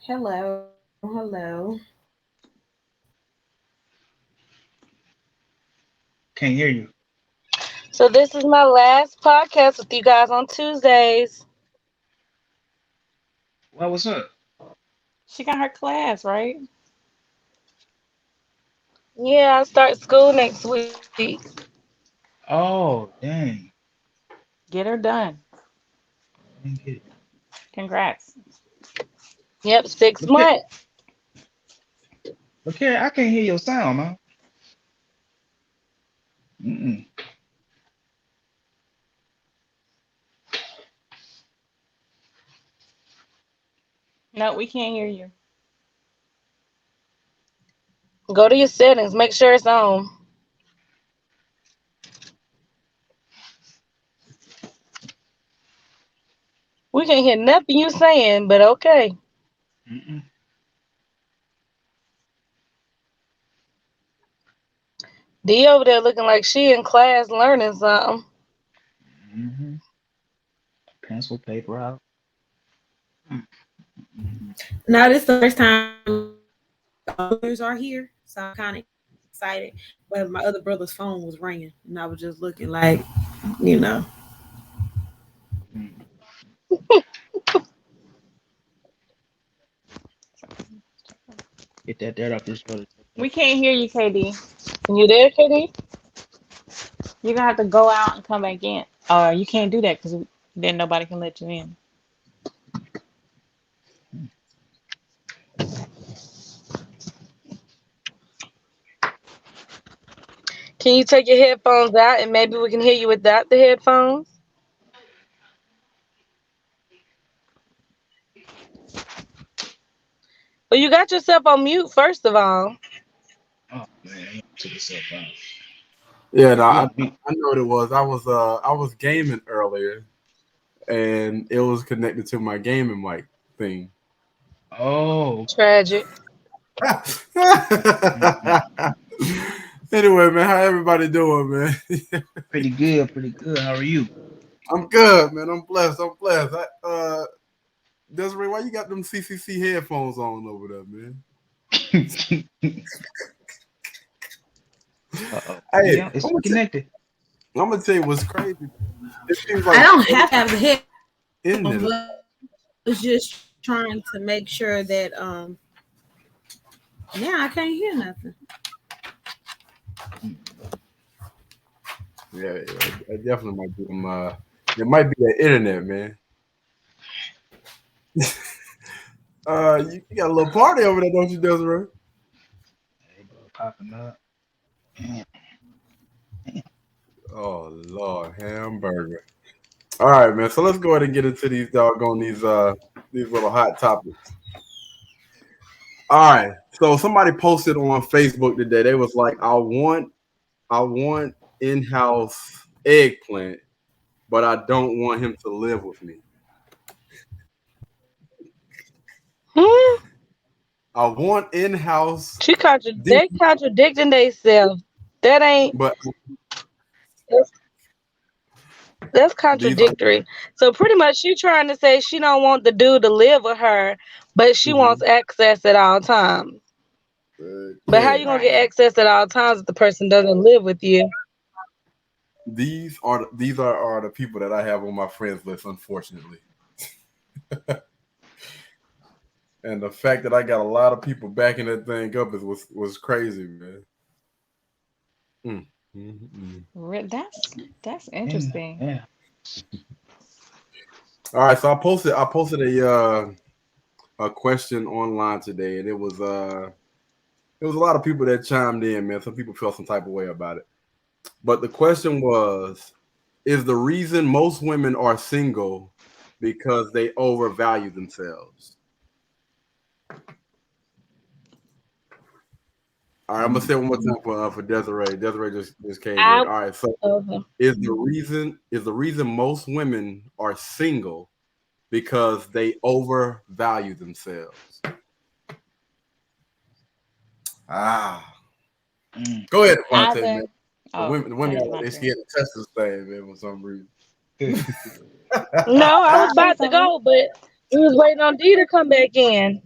Hello, hello. Can't hear you. So this is my last podcast with you guys on Tuesdays. Well, what's up? She got her class, right? Yeah, I start school next week. Oh, dang. Get her done. I didn't get it. Congrats. Yep, six Look here, months. look here. I can't hear your sound, man. Mm-mm. No, we can't hear you. Go to your settings, make sure it's on. We can't hear nothing you saying, but okay. Mm-mm. D over there looking like she in class learning something. Mm-hmm. Pencil, paper out. Mm-hmm. Now this is the first time others are here, so I'm kind of excited. But my other brother's phone was ringing, and I was just looking like, you know. Mm-hmm. Get that dirt off this brother. We can't hear you, KD. You there, Kitty? You're gonna have to go out and come back in. Or you can't do that because then nobody can let you in. Can you take your headphones out and maybe we can hear you without the headphones? Well, you got yourself on mute, first of all. Oh man, I took this up. Yeah, no, Yeah, I me. I know what it was. I was gaming earlier, and it was connected to my gaming mic thing. Oh. Tragic. Mm-mm. Anyway, man, how everybody doing, man? Pretty good, pretty good. How are you? I'm good, man. I'm blessed. I'm blessed. Desiree, why you got them CCC headphones on over there, man? Uh-oh. Hey, Yeah, it's connected. I'm gonna tell you what's crazy. It seems I like don't have to have the headphones, internet. but I was just trying to make sure that yeah, I can't hear nothing. Mm. Yeah, it definitely might be them. It might be the internet, man. You got a little party over there, don't you, Desiree? Hey, bro, popping up. Man, Oh Lord, hamburger. All right, man. So let's go ahead and get into these doggone these little hot topics. All right. So somebody posted on Facebook today. They was like, I want in-house eggplant, but I don't want him to live with me. Hmm? I want in-house, They contradicting themselves. That ain't but that's, that's these are. contradictory. So pretty much she trying to say she don't want the dude to live with her, but she wants Mhm. access at all times. But how Yeah, you gonna get Right. access at all times if the person doesn't live with you? these are the people that I have on my friends list, unfortunately. And the fact that I got a lot of people backing that thing up was crazy, man. Mm, mm, mm. That's man, interesting. yeah. All right, so I posted a question online today, and it was a lot of people that chimed in, man. Some people felt some type of way about it, but the question was: is the reason most women are single because they overvalue themselves? All right, I'm gonna Mm. say it one more time for Desiree. Desiree just came in. I All right, so okay. is the reason most women are single because they overvalue themselves? Ah, Mm. go ahead, Devontae, man. Either. Oh, The go women ahead, out there, they Devontae. scared to test this thing, man, for some reason. No, I I'll was say about to something. go, but we was waiting on D to come back in.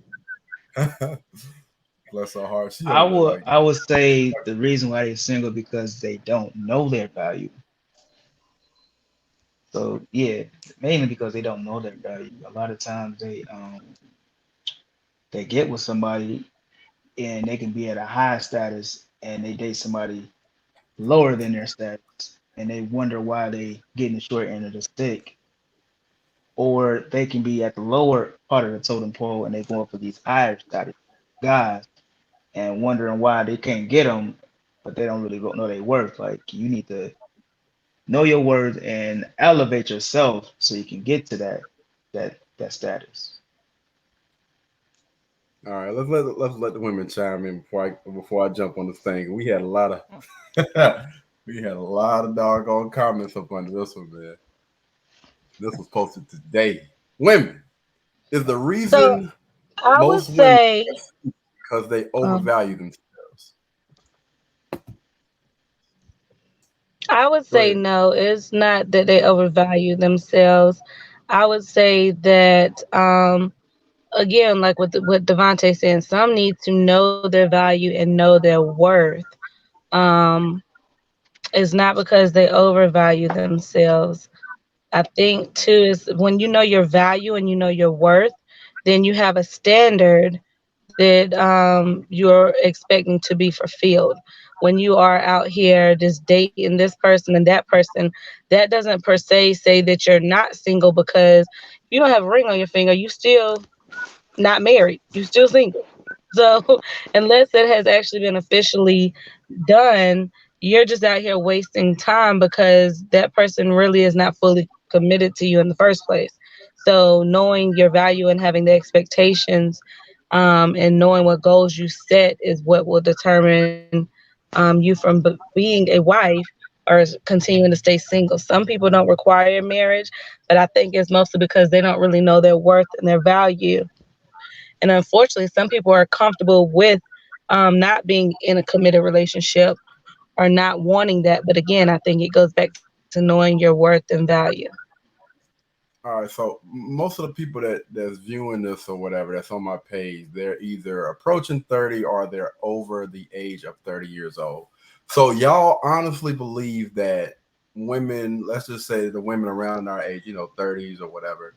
Bless her heart. She I over there would like, I would say the reason why they're single because they don't know their value. So yeah, mainly because they don't know their value. A lot of times they get with somebody and they can be at a high status and they date somebody lower than their status and they wonder why they getting the short end of the stick. Or they can be at the lower part of the totem pole and they going for these higher status guys and wondering why they can't get them, but they don't really know their worth. Like you need to know your worth and elevate yourself so you can get to that status. all right, let's let the women chime in before I jump on this thing. We had a lot of we had a lot of doggone comments up under this one, man. This was posted today. Women is the So reason I would most women say, because they um, overvalue themselves. I would Go say ahead. no. It's not that they overvalue themselves. I would say that again, like what Devontae saying, some need to know their value and know their worth. Um, it's not because they overvalue themselves. I think too is when you know your value and you know your worth, then you have a standard that you're expecting to be fulfilled. When you are out here just dating this person and that person, that doesn't per se say that you're not single because if you don't have a ring on your finger, you still not married. You still single. So unless it has actually been officially done, you're just out here wasting time because that person really is not fully committed to you in the first place. So knowing your value and having the expectations and knowing what goals you set is what will determine you from being a wife or continuing to stay single. Some people don't require marriage, but I think it's mostly because they don't really know their worth and their value, and unfortunately, some people are comfortable with not being in a committed relationship or not wanting that. But again, I think it goes back to knowing your worth and value. All right, so most of the people that's viewing this or whatever that's on my page, they're either approaching 30 or they're over the age of 30 years old. So y'all honestly believe that women, let's just say the women around our age, 30s or whatever,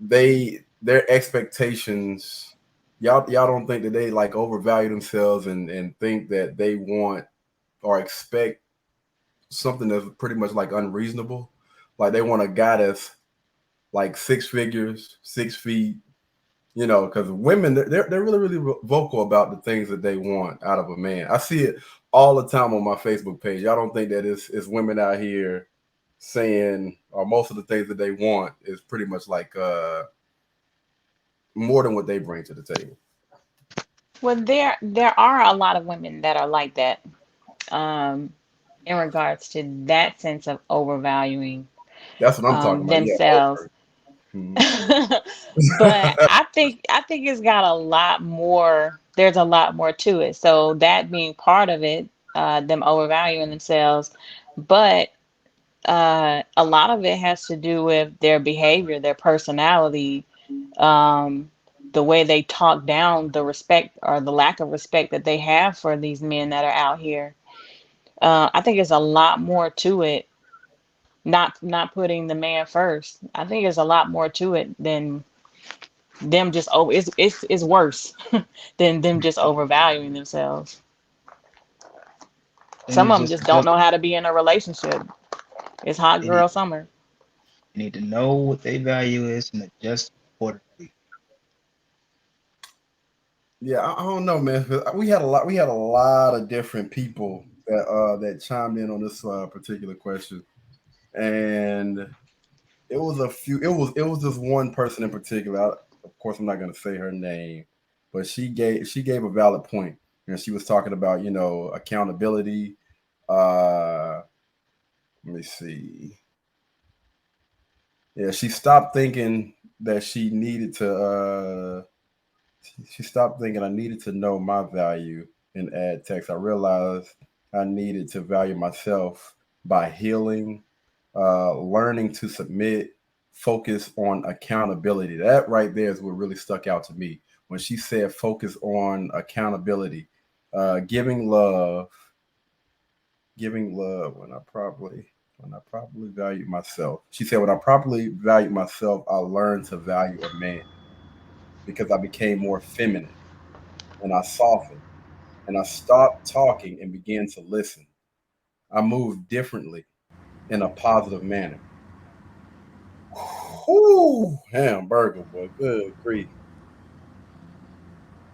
their expectations, y'all don't think that they like overvalue themselves and think that they want or expect something that's pretty much like unreasonable. Like they want a guy that's like six figures, 6 feet, because women they're really really vocal about the things that they want out of a man. I see it all the time on my Facebook page. Y'all don't think that it's women out here saying or most of the things that they want is pretty much like more than what they bring to the table. Well, there are a lot of women that are like that, um, in regards to that sense of overvaluing That's what I'm talking about. Yeah, themselves. over. Mhm. But I think it's got a lot more. There's a lot more to it. So that being part of it, them overvaluing themselves, but a lot of it has to do with their behavior, their personality, um, the way they talk down the respect or the lack of respect that they have for these men that are out here. I think it's a lot more to it. Not putting the man first. I think there's a lot more to it than them just over. It's worse than them just overvaluing themselves. And Some it's of them just just don't know adjust. how to be in a relationship. It's hot They need, girl summer. they need to know what their value is and adjust accordingly. Yeah, I don't know, man. 'Cause we had a lot of different people that chimed in on this particular question, and it was this one person in particular. Of course, I'm not going to say her name, but she gave a valid point, and she was talking about accountability. Uh, Let me see. Yeah, she stopped thinking that she stopped thinking I needed to know my value in ad text. I realized I needed to value myself by healing, learning to submit, focus on accountability. That right there is what really stuck out to me. when she said focus on accountability, giving love, giving love when I properly value myself. She said, when I properly value myself, I learned to value a man because I became more feminine and I softened and I stopped talking and began to listen. I moved differently in a positive manner. Whoo, hamburger boy, good grief.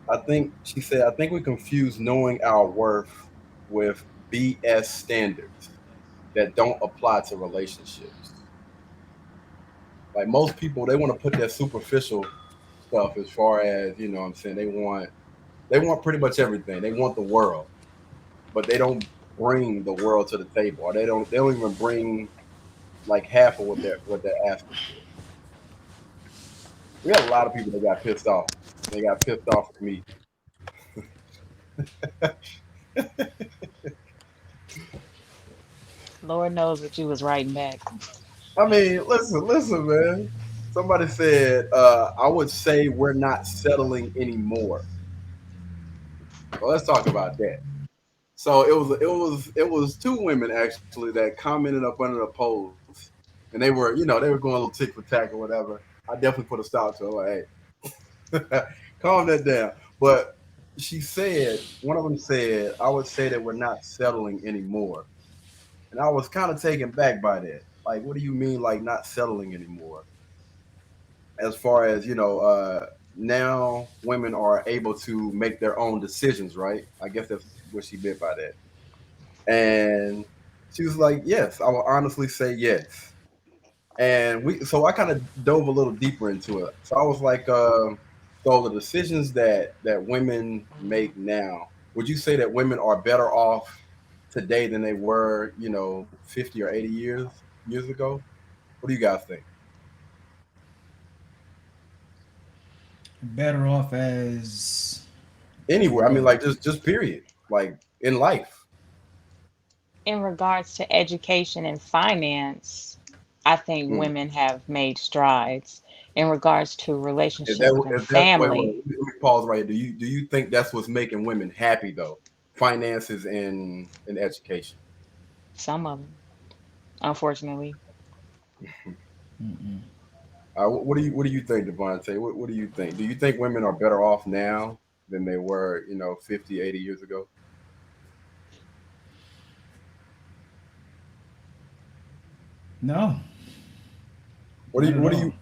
I think she said, I think we confuse knowing our worth with BS standards that don't apply to relationships. Like most people, they want to put their superficial stuff as far as, you know what I'm saying, they want pretty much everything. They want the world, but they don't bring the world to the table. Or they don't even bring like half of what they're asking for. We had a lot of people that got pissed off. They got pissed off at me. Lord knows what you was writing back. I mean, listen, man. Somebody said, I would say we're not settling anymore. Well, let's talk about that. So it was two women actually that commented up under the post, and they were going a little tick for tack or whatever. I definitely put a stop to it. Like, hey, calm that down. But she said, one of them said, I would say that we're not settling anymore, and I was kind of taken back by that. Like, what do you mean, like not settling anymore? As far as now women are able to make their own decisions, right? I guess that's what she meant by that. And she was like, yes, I will honestly say yes. And so I kind of dove a little deeper into it. So I was like, so the decisions that women make now, would you say that women are better off today than they were, 50 or 80 years ago? What do you guys think? Better off as for Anywhere, I mean, what? like just period, like in life. In regards to education and finance, I think Mm. women have made strides. In regards to Is that relationships and is that wait, family, let me pause right here. Do you think that's what's making women happy though? Finances and education. some of them, unfortunately. Mm-mm. What do you think, Devontae? What do you think? Do you think women are better off now than they were, 50, 80 years ago? No, What do not you at what do you all.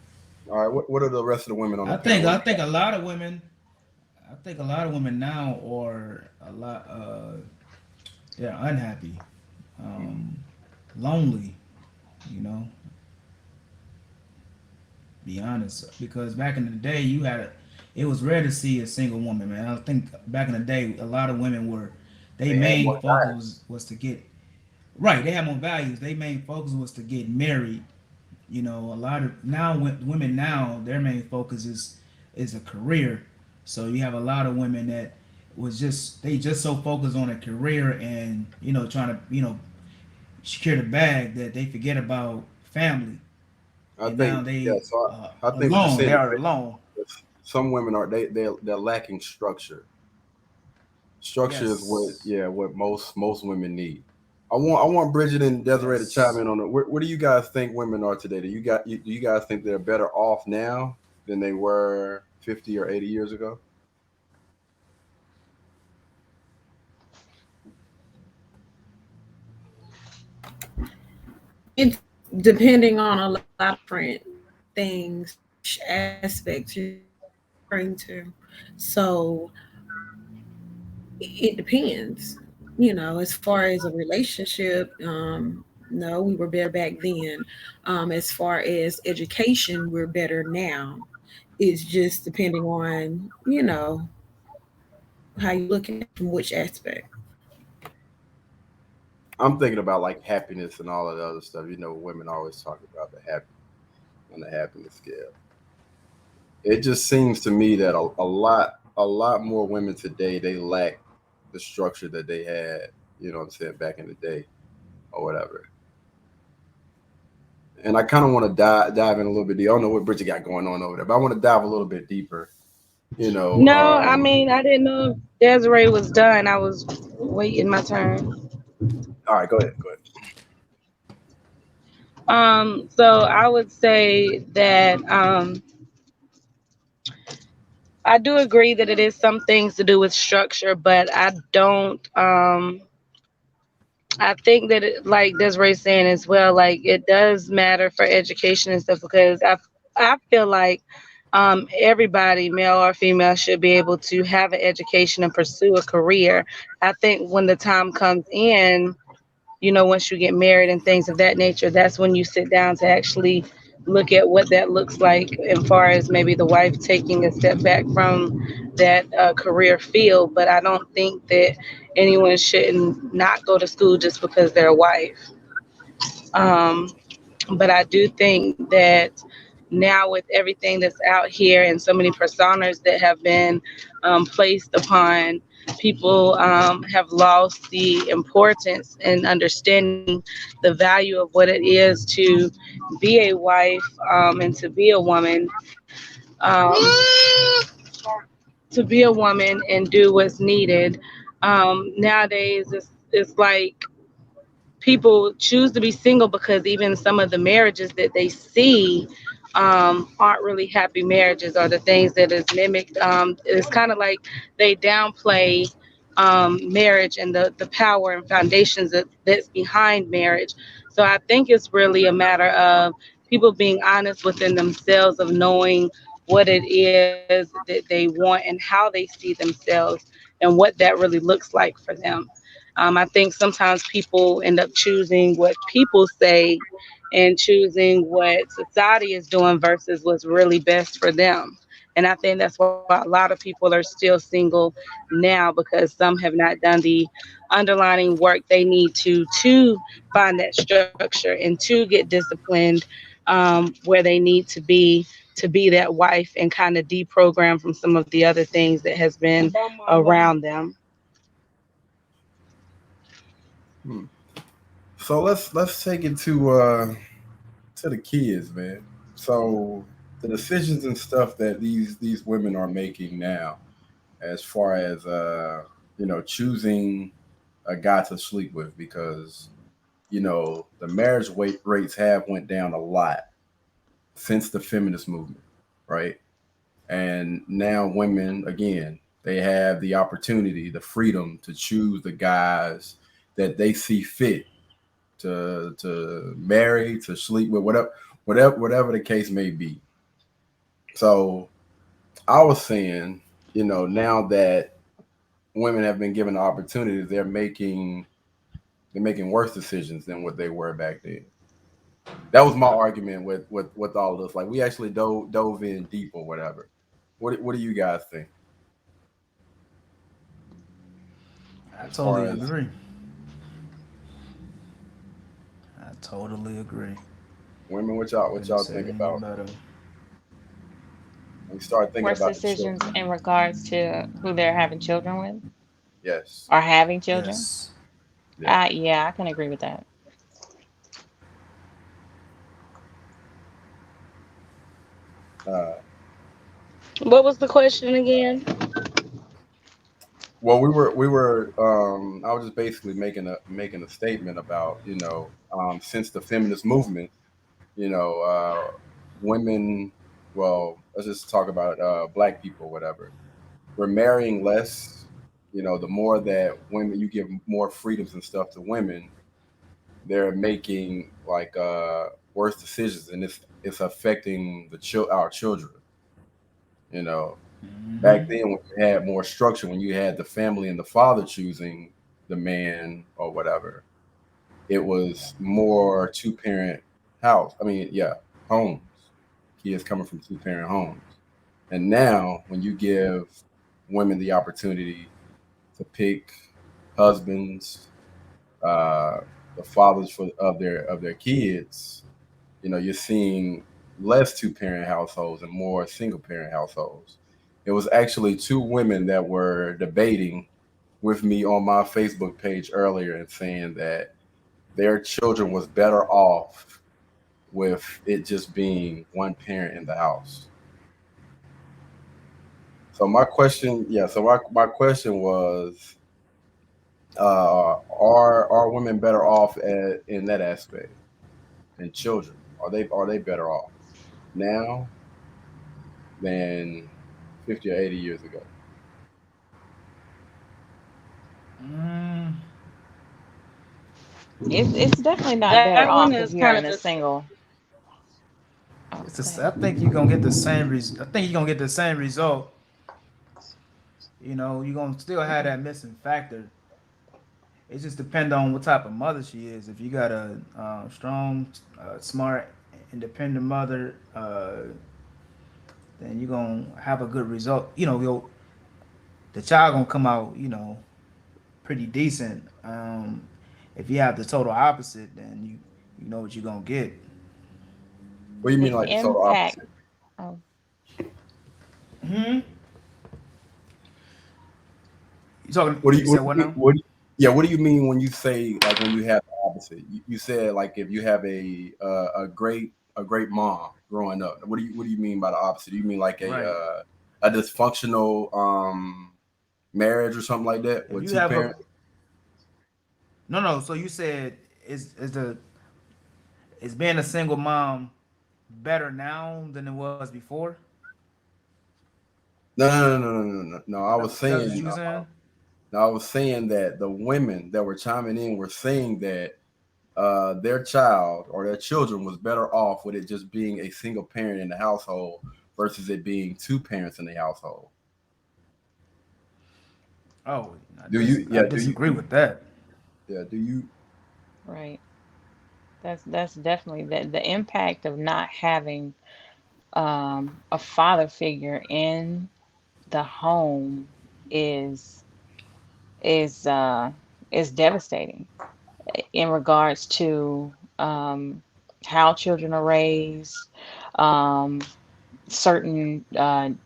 all right, what are the rest of the women on the I panel? think What do I you think a lot of women. I think a lot of women now are a lot. They're unhappy, got? Mhm. um, lonely. You know, be honest. Because back in the day, it was rare to see a single woman, man. I think back in the day, a lot of women were, they They had main more focus time. was to get right. They had more values. They main focus was to get married. You know, a lot of now women now their main focus is a career. So you have a lot of women that they just so focused on a career and trying to secure the bag that they forget about family. I And now think, yeah, they so I think what you're alone. saying They is are that alone. some women are they're lacking structure. Structure is what, Yes. yeah, what most women need. I want Bridget and Desiree to chime Yes. in on it. What do you guys think women are today? Do you guys think they're better off now than they were 50 or 80 years ago? It's depending on a lot of different things, aspects you're referring to. So it depends. As far as a relationship, no, we were better back then. As far as education, we're better now. It's just depending on, how you look at it from which aspect. I'm thinking about like happiness and all of the other stuff. Women always talk about the happy on the happiness scale. It just seems to me that a lot more women today, they lack the structure that they had, what I'm saying, back in the day or whatever. And I kind of want to dive in a little bit deeper. I don't know what Bridget got going on over there, but I want to dive a little bit deeper You know, No, I mean I didn't know if Desiree was done. I was waiting my turn. all right, go ahead, go ahead. So I would say that I do agree that it is some things to do with structure, but I don't. I think that, like Desiree saying as well, like it does matter for education and stuff because I feel like everybody, male or female, should be able to have an education and pursue a career. I think when the time comes in, once you get married and things of that nature, that's when you sit down to actually look at what that looks like, as far as maybe the wife taking a step back from that career field. But I don't think that anyone shouldn't not go to school just because they're a wife. Um, but I do think that now with everything that's out here and so many personas that have been placed upon people, have lost the importance and understanding the value of what it is to be a wife, and to be a woman, um, and do what's needed. Nowadays it's like people choose to be single because even some of the marriages that they see aren't really happy marriages, or the things that is mimicked. It's kind of like they downplay marriage and the power and foundations that's behind marriage. So I think it's really a matter of people being honest within themselves, of knowing what it is that they want and how they see themselves and what that really looks like for them. I think sometimes people end up choosing what people say and choosing what society is doing versus what's really best for them. And I think that's why a lot of people are still single now, because some have not done the underlining work they need to find that structure and to get disciplined, where they need to be that wife, and kind of deprogram from some of the other things that has been around them. Hmm. So let's take it to the kids, man. So the decisions and stuff that these women are making now, as far as choosing a guy to sleep with, because the marriage rates have went down a lot since the feminist movement, right? And now women, again, they have the opportunity, the freedom to choose the guys that they see fit to marry, to sleep with, whatever the case may be. So I was saying, now that women have been given the opportunity, they're making worse decisions than what they were back then. That was my argument with all of this. Like, we actually dove in deep or whatever. What do you guys think I as totally far as agree. I totally agree. women? What y'all Couldn't think say it any about better. when we start thinking Worse about the decisions children? in regards to who they're having children with Yes, or having children. Yes. yeah. Yeah, I can agree with that. Uh, What was the question again? well, we were. I was just basically making a statement about since the feminist movement, you know, women. Well, let's just talk about black people, whatever. We're marrying less. The more that women, you give more freedoms and stuff to women, they're making like worse decisions, and it's affecting our children. You know, back Hmm. then when you had more structure, when you had the family and the father choosing the man or whatever, it was more two-parent house. I mean, yeah, homes. Kids coming from two-parent homes. And now, when you give women the opportunity to pick husbands, uh, the fathers of their kids, you're seeing less two-parent households and more single-parent households. It was actually two women that were debating with me on my Facebook page earlier and saying that their children was better off with it just being one parent in the house. So my question, yeah. So my question was, are women better off in that aspect? And children, are they better off now than 50 or 80 years ago? Mm, It's definitely not That better one off is if kind you're of in a just single. Oh, it's go just, ahead. I think you're gonna get the same I think you're gonna get the same result. You're gonna still have that missing factor. It just depends on what type of mother she is. If you got a strong, smart, independent mother, then you're gonna have a good result. The child gonna come out, pretty decent. If you have the total opposite, then you know what you're gonna get. What do you The mean, like the total impact. opposite? Oh, Hmm. You talking? What do You you what said do what you, now? what do you, yeah? What do you mean when you say like when you have the opposite? You said like if you have a great mom growing up. What do you mean by the opposite? Do you mean like Right. a dysfunctional marriage or something like that If with you two have a parents? no, no. So you said is being a single mom better now than it was before? No, no, no, no, no, no, no. No, I was That's what saying you were saying. no, I was saying that the women that were chiming in were saying that their child or their children was better off with it just being a single parent in the household versus it being two parents in the household. Oh, Do you? I Yeah. Do you? disagree with that. Yeah. Do you? right. That's definitely the impact of not having a father figure in the home is is uh is devastating in regards to how children are raised, um, certain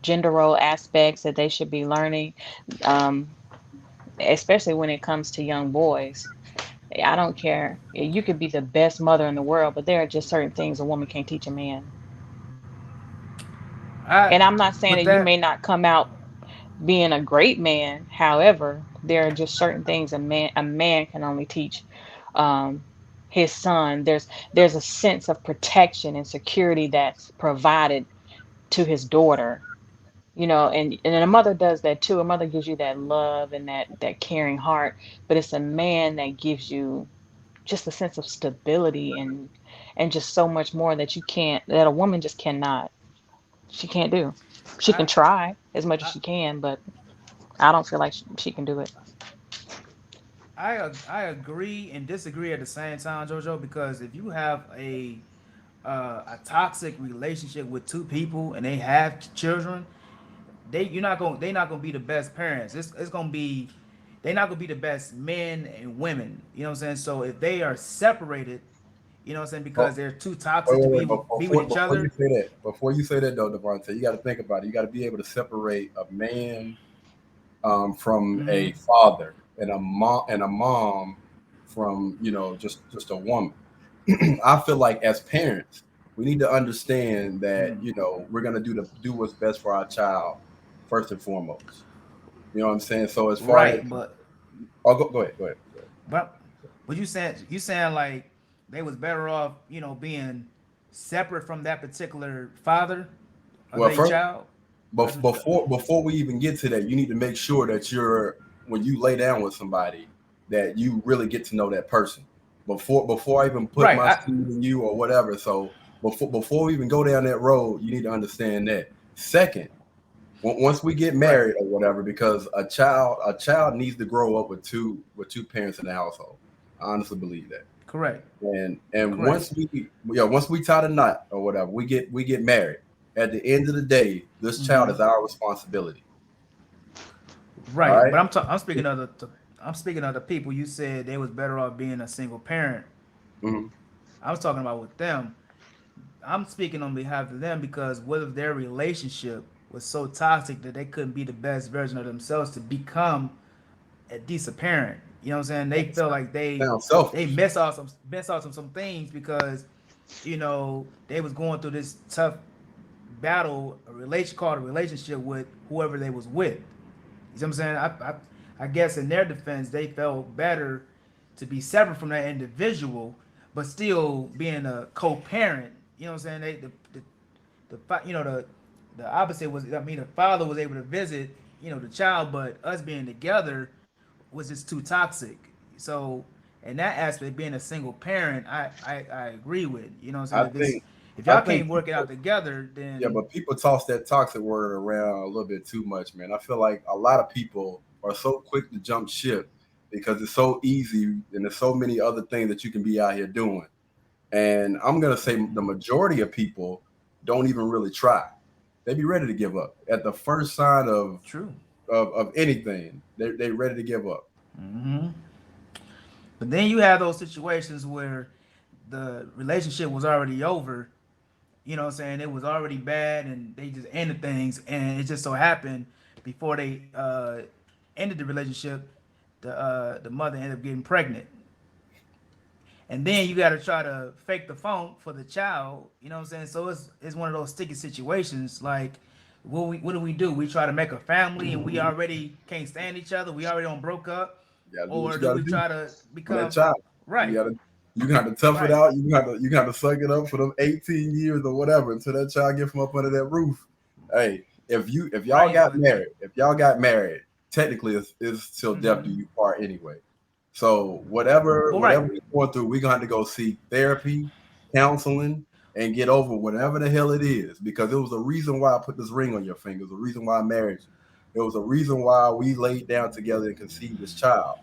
gender role aspects that they should be learning, um, especially when it comes to young boys. I don't care. You could be the best mother in the world, but there are just certain things a woman can't teach a man. I And I'm not saying with that you that. may not come out being a great man. However, there are just certain things a man can only teach um, his son. There's a sense of protection and security that's provided to his daughter. And a mother does that too. A mother gives you that love and that caring heart, but it's a man that gives you just a sense of stability and just so much more that a woman just cannot. She can't do. She can I try as much as I she can, but I don't feel like she can do it. I agree and disagree at the same time, Jojo. Because if you have a toxic relationship with two people and they have children, they're not gonna be the best parents. It's gonna be they're not gonna be the best men and women. You know what I'm saying? So if they are separated, you know what I'm saying, Oh, because they're too wait, toxic to wait, wait. be with each Before you other. say that, though, Devontae, you got to think about it. You got to be able to separate a man from Mm-hmm. a father and a mom from just a woman. I feel like as parents, we need to understand that Mm. we're gonna do what's best for our child first and foremost. You know what I'm saying? So as far as Right, go ahead. but you saying like they was better off, being separate from that particular father of Well, their first, child. That's what. before we even get to that, you need to make sure that when you lay down with somebody, that you really get to know that person before I even put Right. my seed in you or whatever. So before we even go down that road, you need to understand that. Second, once we get Right. married or whatever, because a child needs to grow up with two parents in the household. I honestly believe that. Correct. And Correct. once we tie the knot or whatever, we get married. At the end of the day, this child Mm-hmm. is our responsibility. All Right. right. But I'm speaking of the people you said they was better off being a single parent. Mhm. I was talking about with them. I'm speaking on behalf of them because what if their relationship was so toxic that they couldn't be the best version of themselves to become a decent parent? You know what I'm saying? They feel like Sounds they selfish. mess out some things because they was going through this tough battle a relation called a relationship with whoever they was with. You see what I'm saying? I guess in their defense, they felt better to be separate from that individual, but still being a co-parent. You know what I'm saying? The opposite was, I mean, the father was able to visit, the child, but us being together was just too toxic. So in that aspect, being a single parent, I agree with. You know what I I'm saying? think If I y'all think can't work it people, out together, yeah, then but people toss that toxic word around a little bit too much, man. I feel like a lot of people are so quick to jump ship because it's so easy and there's so many other things that you can be out here doing. And I'm gonna say the majority of people don't even really try. They be ready to give up at the first sign of true. anything. They ready to give up. Hmm. But then you have those situations where the relationship was already over. You know what I'm saying? It was already bad, and they just ended things, and it just so happened before they ended the relationship, the mother ended up getting pregnant. And then you got to try to fake the funk for the child. You know what I'm saying? So it's one of those sticky situations. Like, what do we do? We try to make a family, and we already can't stand each other. We already don't broke up, You gotta do what or you do gotta we do try to for that become child. You right, gotta you gotta tough it right? out. You gotta suck it up for them 18 years or whatever until that child get from up under that roof. Hey, if y'all Right, got but married, technically it's till death do mm-hmm. you part anyway. So whatever Well, right. whatever we're going through, we're gonna have to go seek therapy, counseling, and get over whatever the hell it is. Because it was a reason why I put this ring on your finger. It was a reason why I married you. It was a reason why we laid down together and conceived this child.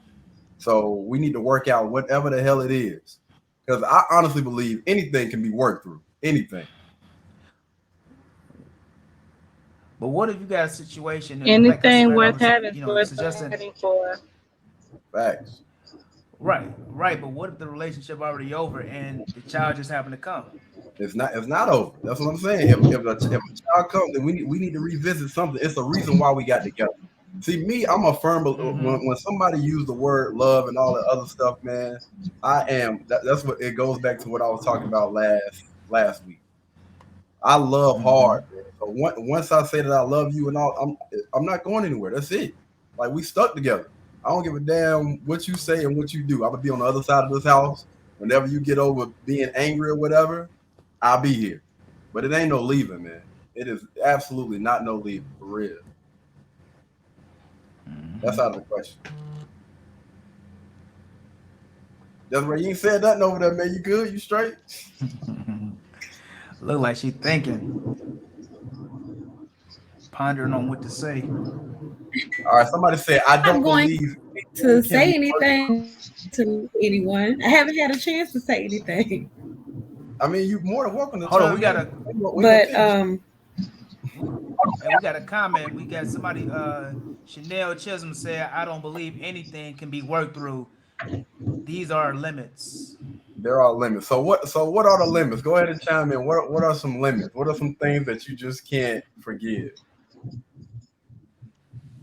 So we need to work out whatever the hell it is. Because I honestly believe anything can be worked through. Anything. But what if you got a situation, and like Anything I worth was, having is worth suggesting, fighting for. Facts. right. But what if the relationship already over and the child just happened to come? It's not over. That's what I'm saying. If a child comes, then we need to revisit something. It's the reason why we got together. See, me, I'm a firm Mm-hmm. when somebody use the word love and all the other stuff, man. That's what it goes back to what I was talking about last week. I love Mm-hmm. hard, man. So once I say that I love you and all, I'm not going anywhere. That's it. Like we stuck together. I don't give a damn what you say and what you do. I'm gonna be on the other side of this house. Whenever you get over being angry or whatever, I'll be here. But it ain't no leaving, man. It is absolutely not no leaving for real. That's out of the question. That's where you ain't said nothing over there, man. You good? You straight? Mm-hmm. Look like she thinking, pondering on what to say. All right. Somebody said I I'm don't going believe to anything can say be worked. anything to anyone. I haven't had a chance to say anything. I mean, you more than welcome to Hold on, we chime got in. a We gonna But finish. we got a comment. We got somebody. Chanel Chisholm said, "I don't believe anything can be worked through. These are limits." There are limits. So what are the limits? Go ahead and chime in. What are some limits? What are some things that you just can't forgive?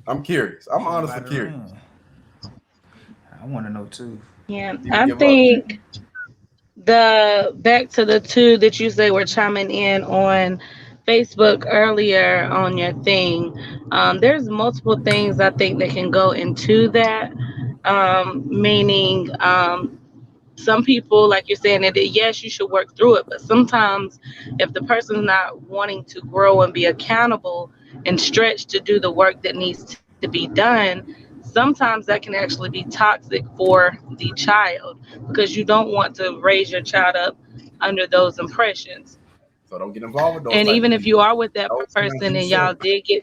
I'm curious. I'm honestly Everybody curious. around. I want to know too. Yeah, You I give up. think the back to the two that you say were chiming in on Facebook earlier on your thing. There's multiple things I think that can go into that. Meaning, some people, like you're saying, that yes, you should work through it, but sometimes if the person's not wanting to grow and be accountable and stretch to do the work that needs to be done, sometimes that can actually be toxic for the child because you don't want to raise your child up under those impressions. So don't get involved with those And type even of if you people. are with that Those person times and you y'all should. did get,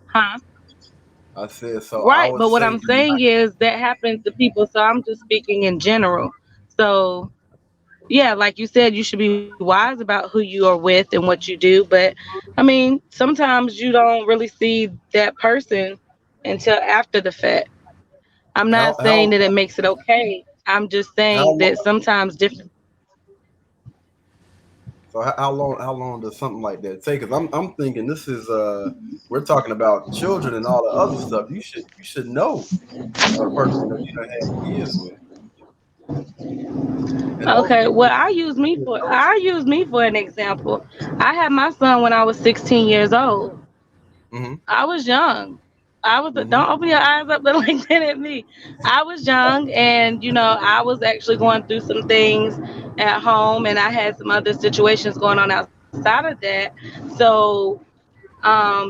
huh? I said so. I Right, would but what say I'm saying is that happens to people, so I'm just speaking in general. So yeah, like you said, you should be wise about who you are with and what you do. But I mean, sometimes you don't really see that person until after the fact. I'm not how saying how that it makes it okay. I'm just how saying that long sometimes different. how long does something like that take? Because I'm thinking this is we're talking about children and all the other stuff. You should know a person that you don't have kids with. And those Okay, well, people, those, I use me for an example. I had my son when I was 16 years old. mm-hmm, I was young. I was mm-hmm. don't open your eyes up like that at me. I was young, and I was actually going through some things at home, and I had some other situations going on outside of that. So,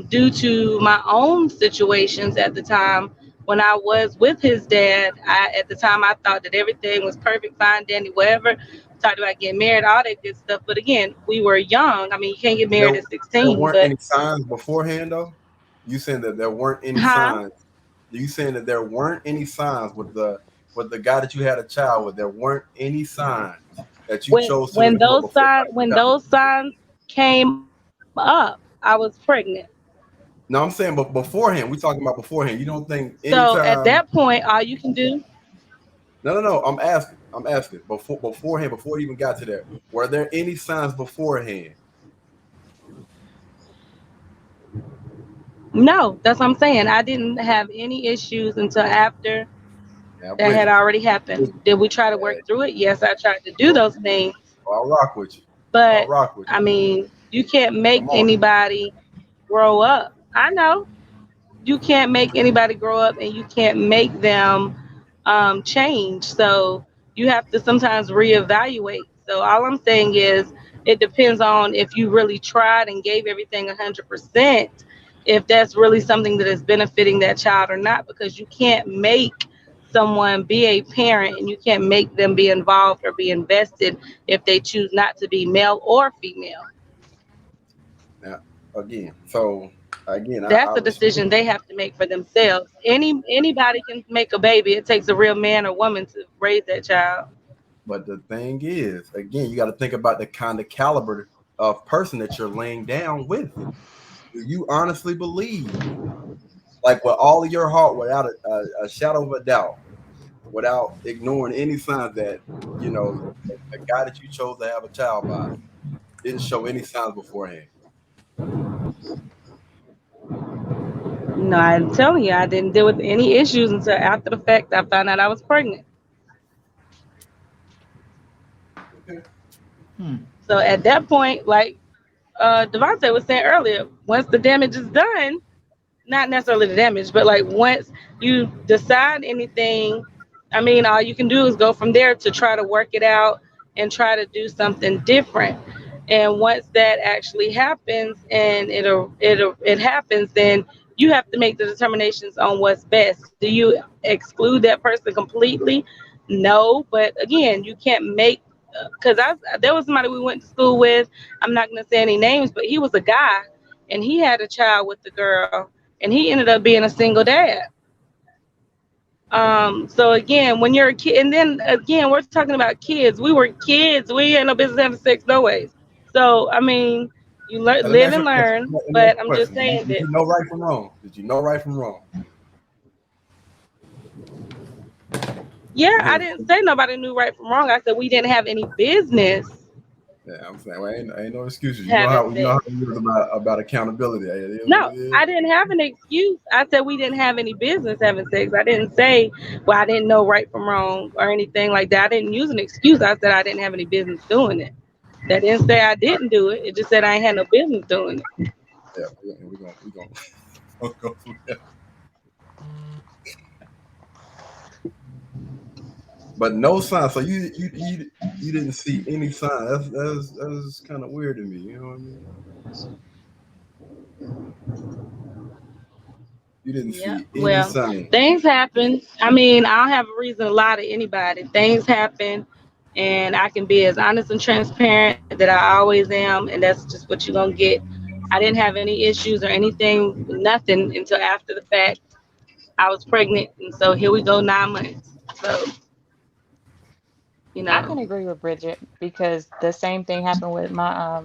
due to my own situations at the time when I was with his dad, at the time I thought that everything was perfect, fine, dandy, whatever. Talked about getting married, all that good stuff. But again, we were young. I mean, you can't get There, married at there 16, weren't but any signs beforehand, though. You saying that there weren't any huh? signs? You saying that there weren't any signs with the guy that you had a child with? There weren't any signs that you when chose to when ignore those before signs y'all when got married? those signs came up, I was pregnant. No, I'm saying, but beforehand, we talking about beforehand. You don't think So at anytime? that point, all you can do, No, no, no. I'm asking. I'm asking. Beforehand, before you even got to that, were there any signs beforehand? no, that's what I'm saying. I didn't have any issues until after Yeah, I'm that with had you. already With happened. you. Did we try to Yeah, work through it? Yes, I tried to do well, those things, I'll rock with you. I'll but rock with I mean, you can't you. make Come on. anybody grow up. I know you can't make anybody grow up, and you can't make them change. So you have to sometimes reevaluate. So all I'm saying is it depends on if you really tried and gave everything 100%, if that's really something that is benefiting that child or not, because you can't make someone be a parent and you can't make them be involved or be invested if they choose not to be male or female. Now, again, so again, I That's a respect. decision they have to make for themselves. Anybody can make a baby. It takes a real man or woman to raise that child. But the thing is, again, you got to think about the kind of caliber of person that you're laying down with. Do you honestly believe, like with all of your heart, without a shadow of a doubt, without ignoring any signs that the guy that you chose to have a child by didn't show any signs beforehand? No, I'm telling you, I didn't deal with any issues until after the fact. I found out I was pregnant. Okay. Hmm. So at that point, like Devontae was saying earlier, once the damage is done, not necessarily the damage, but like once you decide anything, I mean, all you can do is go from there to try to work it out and try to do something different. And once that actually happens, and it happens, then you have to make the determinations on what's best. Do you exclude that person completely? No, but again, you can't make, because there was somebody we went to school with. I'm not going to say any names, but he was a guy, and he had a child with the girl, and he ended up being a single dad. So again, when you're a kid, and then again, we're talking about kids. We were kids. We ain't no business having sex, no ways. So I mean, you Now, let me live ask you and a question. learn. Let me ask But you a I'm just question. saying Did that you know right from wrong? Did you know right from wrong? yeah, I didn't say nobody knew right from wrong. I said we didn't have any business Yeah, I'm saying, well, ain't no excuses. having You know how sex. it is about accountability. It is what No, it is. I didn't have an excuse. I said we didn't have any business having sex. I didn't say, well, I didn't know right from wrong or anything like that. I didn't use an excuse. I said I didn't have any business doing it. That didn't say I didn't do it. It just said I ain't had no business doing it. Yeah, we gonna we'll go from there. But no sign. So you didn't see any sign. That's kind of weird to me. You know what I mean? You didn't Yeah. see any Well, sign. things happen. I mean, I don't have a reason to lie to anybody. Things happen, and I can be as honest and transparent that I always am, and that's just what you're gonna get. I didn't have any issues or anything, nothing until after the fact. I was pregnant, and so here we go, 9 months. So, you I know, can agree with Bridget because the same thing happened with my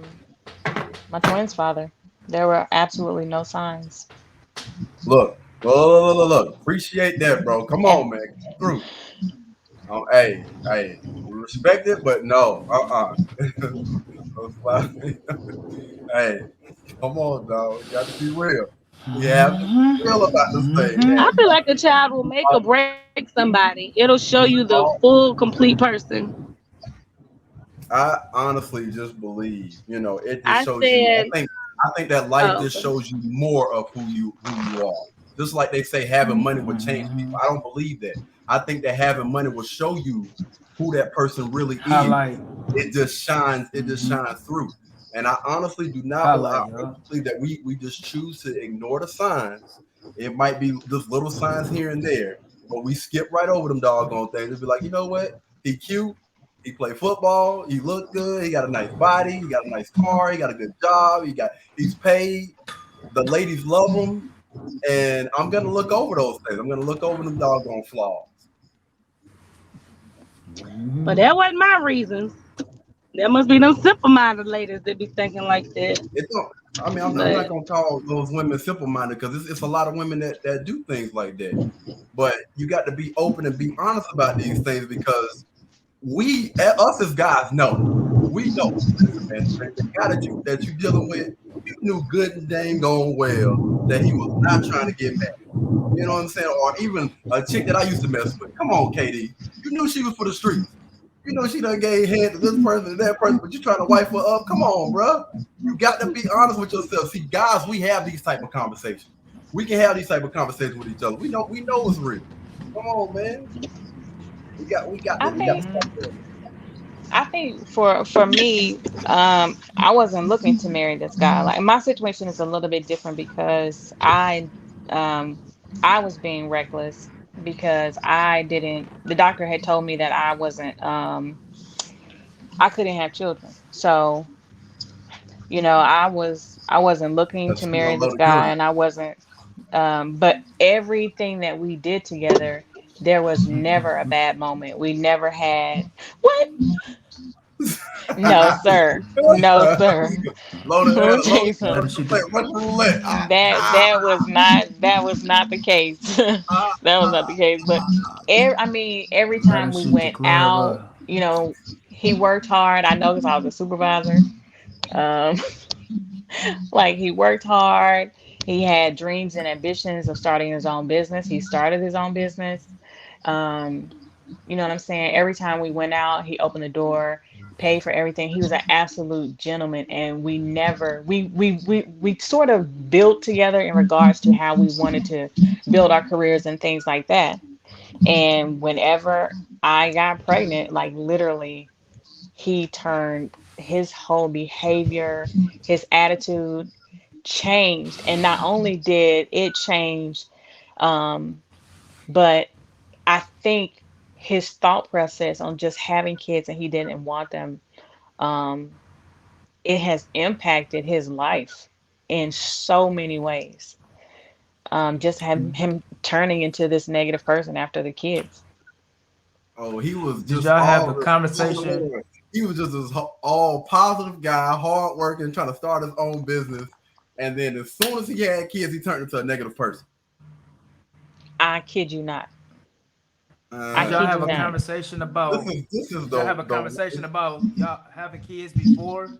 twins' father. There were absolutely no signs. Look. Appreciate that, bro. Come And on, man. Come through. Hey. Respect it, but no. Those fly- hey, come on, dog. You got to be real. Yeah, real about this thing, man. I feel like a child will make or break somebody. It'll show you the full, complete person. I honestly just believe, it just I shows you. said, I think that life oh, just shows you more of who you are. Just like they say, having money will change people. I don't believe that. I think that having money will show you who that person really is. Highlight. It just shines. It just shines through. And I honestly do not believe. I Highlight, y'all. honestly believe that we just choose to ignore the signs. It might be just little signs here and there, but we skip right over them doggone things and be like, you know what? He cute. He play football. He look good. He got a nice body. He got a nice car. He got a good job. He's paid. The ladies love him, and I'm gonna look over those things. I'm gonna look over them doggone flaws. but that wasn't my reasons. There must be them simple-minded ladies that be thinking like that. It don't. I mean, I'm not But gonna call those women simple minded because it's a lot of women that do things like that. But you got to be open and be honest about these things because us as guys know. We know. Listen, man, the guy that you dealing with, you knew good and dang gone well that he was not trying to get married. You know what I'm saying? Or even a chick that I used to mess with. Come on, KD. You knew she was for the streets. You know she done gave head to this person and that person, but you trying to wipe her up. Come on, bro. You got to be honest with yourself. See, guys, we have these type of conversations. We can have these type of conversations with each other. We know it's real. Come on, man. We got I to think stop there. I think for me, I wasn't looking to marry this guy. Like my situation is a little bit different because um, I was being reckless because I didn't. The doctor had told me that I wasn't. I couldn't have children. So I wasn't looking That's to still a marry this little guy, girl. and I wasn't. But everything that we did together, there was never a bad moment. We never had what? No, sir. No, sir. Load Let me it, tell load you it, Let Russian her something. shoot roulette, the. Russian roulette. That was not the case. That was not the case. But I mean, every Let her time we shoot the went club out, up. he worked hard. I know because I was a supervisor. Um, like he worked hard. He had dreams and ambitions of starting his own business. He started his own business. Um, you know what I'm saying? Every time we went out, he opened the door, paid for everything. He was an absolute gentleman, and we never we sort of built together in regards to how we wanted to build our careers and things like that. And whenever I got pregnant, like literally, he turned his whole behavior, his attitude changed, and not only did it change, um, but I think his thought process on just having kids and he didn't want them, um, it has impacted his life in so many ways. Just have him turning into this negative person after the kids. Oh, he was Did just y'all have all a this. conversation? He was just this all positive guy, hard working, trying to start his own business. And then as soon as he had kids, he turned into a negative person. I kid you not. I Did Uh, y'all kid have you a not. conversation this about? is this is Did y'all have a conversation about y'all having kids before?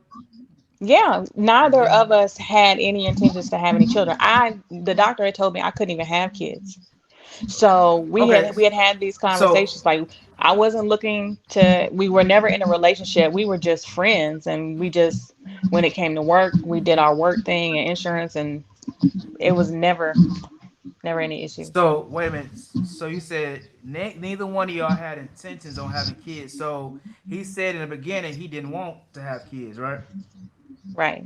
Yeah, neither Yeah. of us had any intentions to have any children. The doctor had told me I couldn't even have kids. So Okay. we had these So conversations. Like I wasn't looking to. We were never in a relationship. We were just friends, and we just when it came to work, we did our work thing and insurance, and it was never any issue. so wait a minute. So you said neither one of y'all had intentions on having kids. So he said in the beginning he didn't want to have kids, right? Right,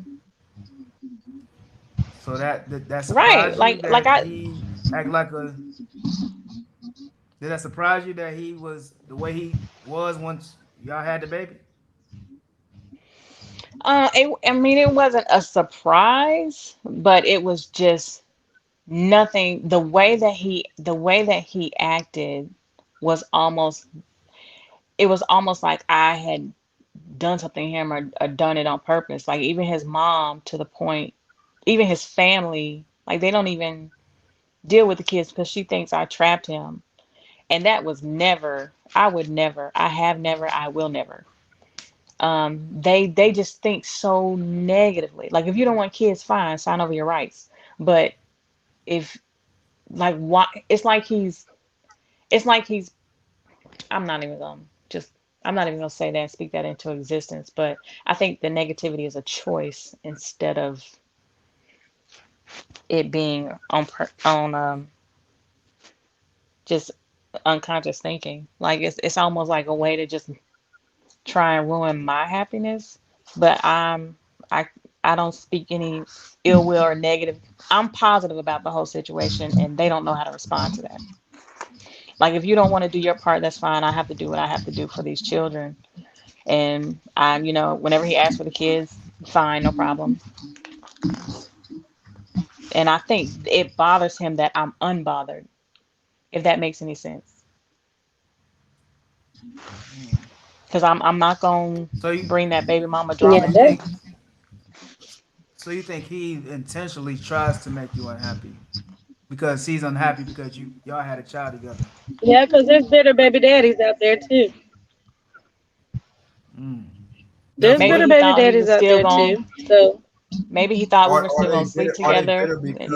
So that right. surprised you Like that I he act like a. Did that surprise you that he was the way he was once y'all had the baby? I mean, it wasn't a surprise, but it was just nothing. The way that he acted was almost it was almost like I had done something to him or done it on purpose. Like even his mom, to the point, even his family, like they don't even deal with the kids because she thinks I trapped him. And that was never, I would never, I have never, I will never. They just think so negatively. Like if you don't want kids, fine, sign over your rights. But if like why it's like he's I'm not even gonna just I'm not even gonna say that and speak that into existence, but I think the negativity is a choice instead of it being on just unconscious thinking. Like it's almost like a way to just try and ruin my happiness. But I I don't speak any ill will or negative. I'm positive about the whole situation, and they don't know how to respond to that. Like if you don't want to do your part, that's fine. I have to do what I have to do for these children. And I'm, whenever he asks for the kids, fine, no problem. And I think it bothers him that I'm unbothered, if that makes any sense. Because I'm not gonna So you bring that baby mama Yeah, so drama. you think so you think he intentionally tries to make you unhappy because he's unhappy because y'all had a child together. yeah, because there's bitter baby daddies out there too. Mm. There's That's Maybe bitter what. he baby thought we daddies were out still there going. too. So Maybe he thought we were Are still they gonna sleep bitter? Are they together. bitter And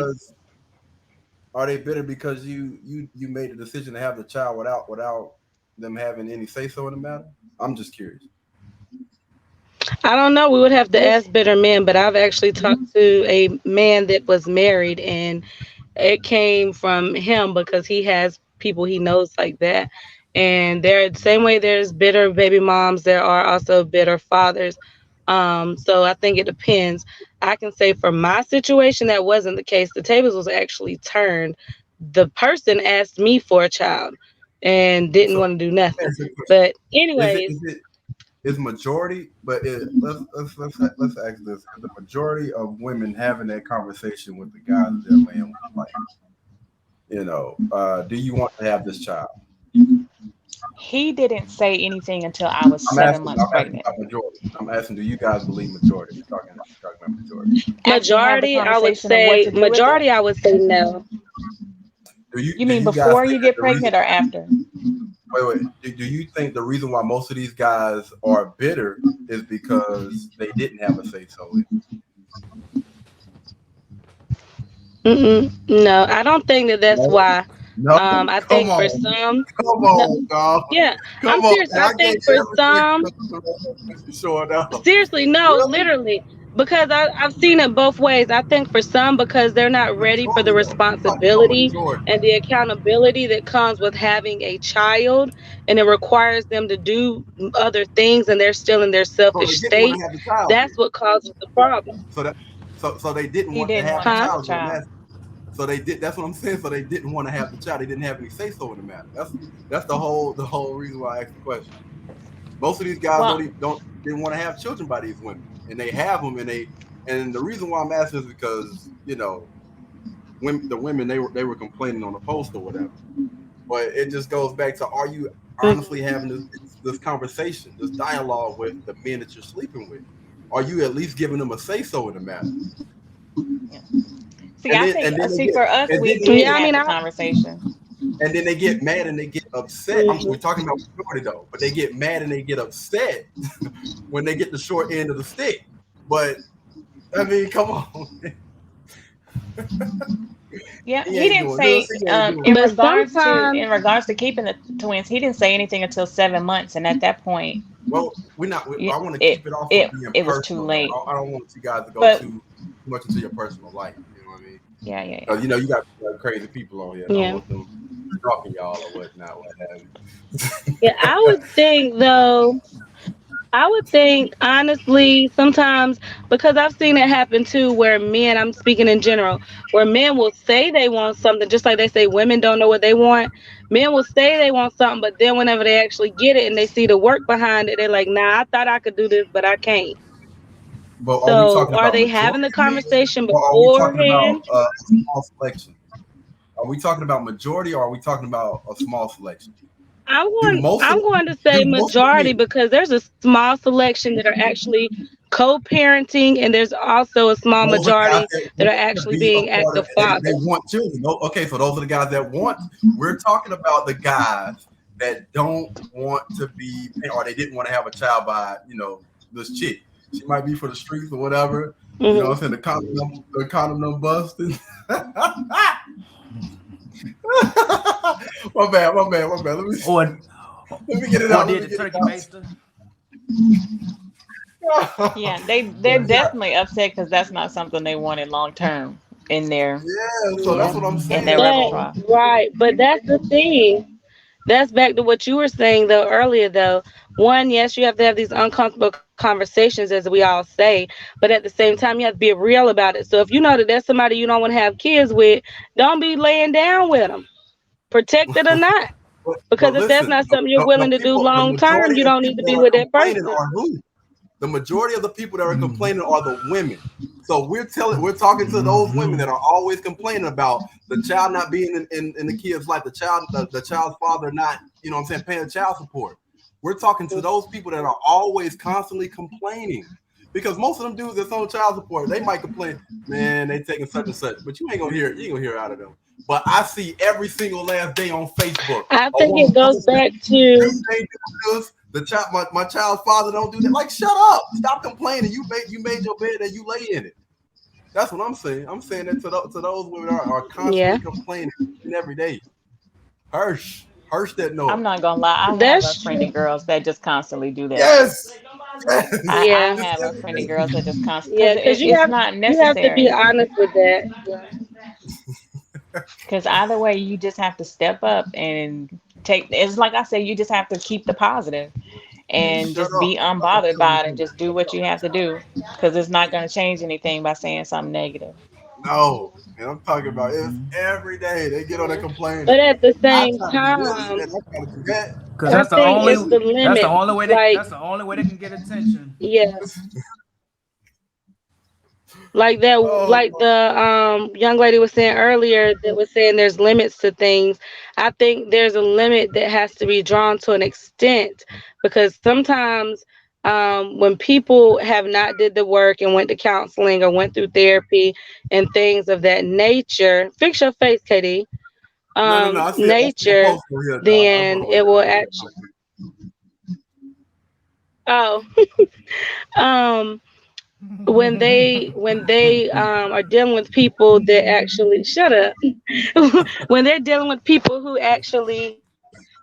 because you made the decision to have the child without them having any say so in the matter? I'm just curious. I don't know. We would have to ask bitter men, but I've actually talked to a man that was married, and it came from him because he has people he knows like that. And there, same way there's bitter baby moms, there are also bitter fathers. So I think it depends. I can say for my situation, that wasn't the case. The tables was actually turned. The person asked me for a child and didn't So want to do nothing. here's the question: But Is it anyways, is it is majority? But let's ask this: Is the majority of women having that conversation with the guys that they're laying with? Like, do you want to have this child? he didn't say anything until I was I'm seven asking. months I'm asking pregnant. about majority. I'm asking. Do you guys believe majority? We're talking about majority. Actually have the conversation of what to do with it. majority, I would say no. You Do mean you guys before think you that get the reason? pregnant or after? Wait. Do you think the reason why most of these guys are bitter is because they didn't have a say so in? Mm-mm, no, I don't think that that's No, why. no, I come think for on, some, come no, on, dog, yeah, come I'm on. serious. Man. I I gave think for you everything some, because you showing up. seriously, no, Really? literally, because I've seen it both ways. I think for some, because they're not ready for the Majority though. I'm talking about responsibility majority. and the accountability that comes with having a child, and it requires them to do other things, and they're still in their So they selfish didn't want state. to have the child That's then. what causes the problem, So that so they didn't He want to didn't have want the to huh? have the child. Is what I'm child. asking. So they did. That's what I'm saying. So they didn't want to have the child. They didn't have any say so in the matter. That's the whole reason why I asked the question. Most of these guys Well, don't didn't want to have children by these women, and they have them, and the reason why I'm asking is because the women they were complaining on the post or whatever. But it just goes back to: Are you honestly Mhm. having this conversation, this dialogue with the men that you're sleeping with? Are you at least giving them a say so in the matter? yeah. See, I think, They see, get for us, and we then they did Yeah, get I mean, have the I. conversation. and then they get mad and they get upset. We're Mhm. talking about majority though, but they get mad and they get upset when they get the short end of the stick. But I mean, come on, Yeah, he he ain't didn't doing this. say He ain't doing. But sometimes, in regards to keeping the twins, he didn't say anything until 7 months, and at that point, Well, we're not. I want to it keep it off of it being it was too personal though. late. I don't want you guys to go But too much into your personal life. You know what I mean? yeah, yeah, yeah. Because you got crazy people on here. Don't yeah. want them stalking y'all or whatnot. What have you? Yeah, I would think though, I would think honestly, sometimes because I've seen it happen too, where men, I'm speaking in general, where men will say they want something, just like they say women don't know what they want. Men will say they want something, but then whenever they actually get it and they see the work behind it, they're like, nah, I thought I could do this, but I can't. But are we So talking are about they having the majority men, conversation or are we talking about beforehand? a small selection? Are we talking about majority, or are we talking about a small selection? Do most of I'm going to do say most of the majority men? because there's a small selection that are actually co-parenting, and there's also a small Those are guys majority that that are want to actually be a being part of. active They fathers. want children. Okay, so those are the guys that want. We're talking about the guys that don't want to be, or they didn't want to have a child by this chick. She might be for the streets or whatever. You know what I'm saying? Mm-hmm. The condom done busted. My bad. Or Let me get it or out. Let did me the get it turkey baster? Yeah, out. they're But yeah, definitely upset because that's not something they wanted long term in yeah. So that's Yeah. what I'm in saying. their But So repertoire. right, but that's the thing. That's back to what you were saying though earlier though. One, yes, you have to have these uncomfortable conversations as we all say, but at the same time you have to be real about it. So if you know that there's somebody you don't want to have kids with, don't be laying down with them, protected or not. but Because if that's listen, not something you're the willing to do people, the long term, majority you of don't need to people that be are with that complaining person. are who? The majority of the people that are Mm. complaining are the women. So we're talking to those women that are always complaining about the child not being in the kid's life, the child's father not, you know what I'm saying, paying child support. We're talking to those people that are always constantly complaining. Because most of them dudes that's on child support, they might complain, man, they taking such and such, but you ain't gonna hear out of them. But I see every single last day on Facebook I a think woman it goes posting, back to dude ain't do this. The child, my child's father don't do that. Like, shut up! Stop complaining. You made your bed and you lay in it. That's what I'm saying. I'm saying that to those women are constantly yeah. complaining and every day. Hirsch that I'm noise. not gonna lie, I have a That's friend of true. girls that just constantly do that. Yes, yes. I Yeah. Just have a every friend of day. girls that just constantly Yeah, because because it's not you have to be necessary. honest with that. Yeah. Because either way, you just have to step up and take. It's like I said, you just have to keep the positive And and shut just up. be That's what I'm unbothered telling by it and you. just do Shut what up. you have to do. Because it's not going to change anything by saying something negative. No, and I'm talking about it's Mm-hmm. every day they get on there complaining. But at the I same try to do this and time, I try to do that. Cause I think it's the limit. Like, that's the only way they can get attention. yeah, like that, Oh, like the young lady was saying earlier that was saying there's limits to things. I think there's a limit that has to be drawn to an extent because sometimes when people have not did the work and went to counseling or went through therapy and things of that nature, fix your face, KD. no. I see a Nature, post over here, dog. Hold then on, it will wait. actually. Oh, um, when they are dealing with people that actually shut up when they're dealing with people who actually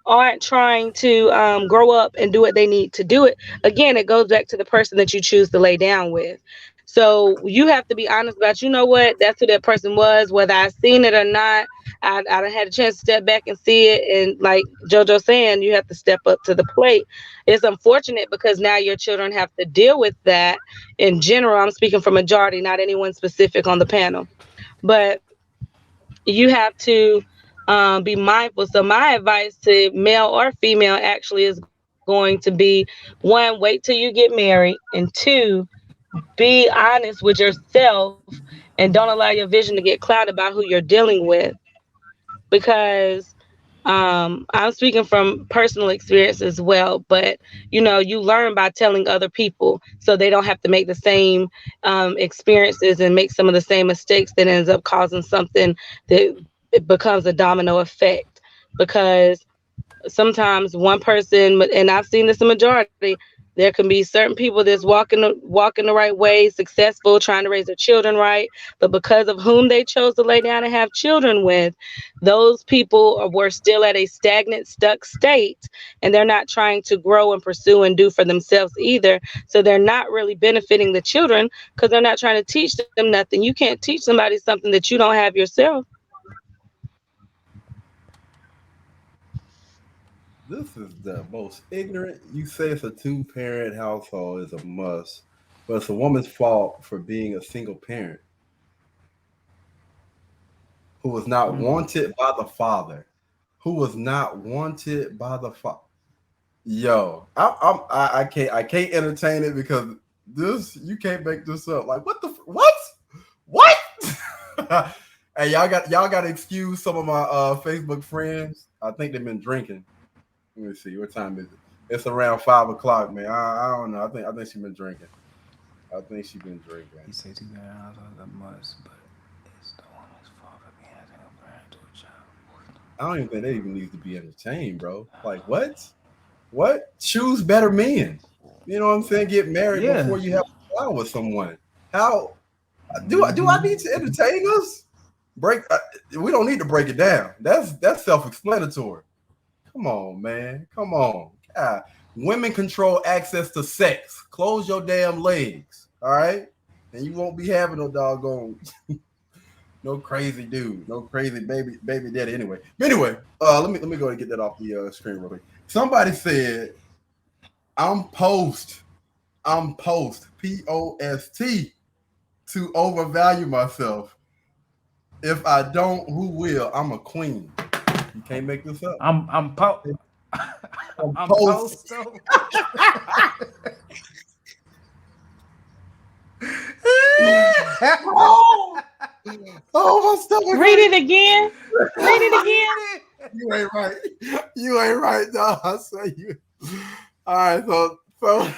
aren't trying to grow up and do what they need to do it, again it goes back to the person that you choose to lay down with. So you have to be honest about, you know what, that's who that person was, whether I seen it or not. I done had a chance to step back and see it, and like JoJo saying, you have to step up to the plate. It's unfortunate because now your children have to deal with that. In general, I'm speaking for majority, not anyone specific on the panel, but you have to be mindful. So my advice to male or female actually is going to be, one, wait till you get married, and two, be honest with yourself and don't allow your vision to get clouded by who you're dealing with. Because I'm speaking from personal experience as well, but you learn by telling other people so they don't have to make the same experiences and make some of the same mistakes that ends up causing something that it becomes a domino effect. Because sometimes one person, and I've seen this in majority, there can be certain people that's walking the right way, successful, trying to raise their children right, but because of whom they chose to lay down and have children with, those people were still at a stagnant, stuck state, and they're not trying to grow and pursue and do for themselves either. So they're not really benefiting the children because they're not trying to teach them nothing. You can't teach somebody something that you don't have yourself. This is the most ignorant. You say it's a two-parent household is a must, but it's a woman's fault for being a single parent who was not Mm. wanted by the father, who was not wanted by the father. Yo, I can't entertain it because this you can't make this up. Like what the what? Hey, y'all got to excuse some of my Facebook friends. I think they've been drinking. Let me see. What time is it? It's around 5 o'clock, man. I don't know. I think she's been drinking. I think she's been drinking. He says he got out of the must, but it's the woman's fault for being a single parent to a child. I don't even think they even need to be entertained, bro. Like what? What? Choose better men. You know what I'm saying? Get married Yeah. before you have a child with someone. How do I need to entertain us? Break. We don't need to break it down. That's self-explanatory. Come on, man. Come on. God. Women control access to sex. Close your damn legs. All right, and you won't be having no doggone no crazy dude, no crazy baby daddy. Anyway, let me go and get that off the screen real quick. Somebody said I'm POST to overvalue myself. If I don't, who will? I'm a queen. You can't make this up. I'm I'm I'm post. post. Oh, oh, my stomach. Read it again. Read it again. You ain't right. You ain't right, dog. I say you. All right, so